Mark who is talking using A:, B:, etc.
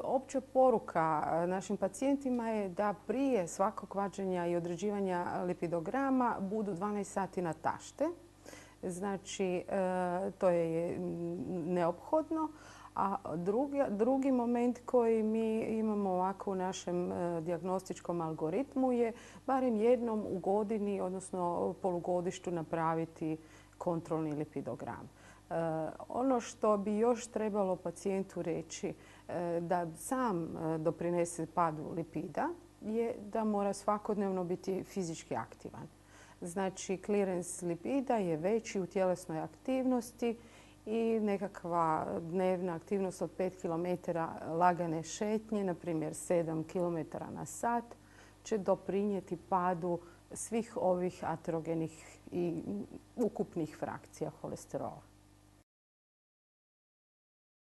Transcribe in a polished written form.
A: opća poruka našim pacijentima je da prije svakog vađenja i određivanja lipidograma budu 12 sati na tašte. Znači, to je neophodno. A drugi moment koji mi imamo ovako u našem dijagnostičkom algoritmu je barem jednom u godini, odnosno polugodištu, napraviti kontrolni lipidogram. Ono što bi još trebalo pacijentu reći da sam doprinese padu lipida je da mora svakodnevno biti fizički aktivan. Znači, clearance lipida je veći u tjelesnoj aktivnosti i nekakva dnevna aktivnost od 5 km lagane šetnje, na primjer 7 km na sat, će doprinijeti padu svih ovih aterogenih i ukupnih frakcija holesterola.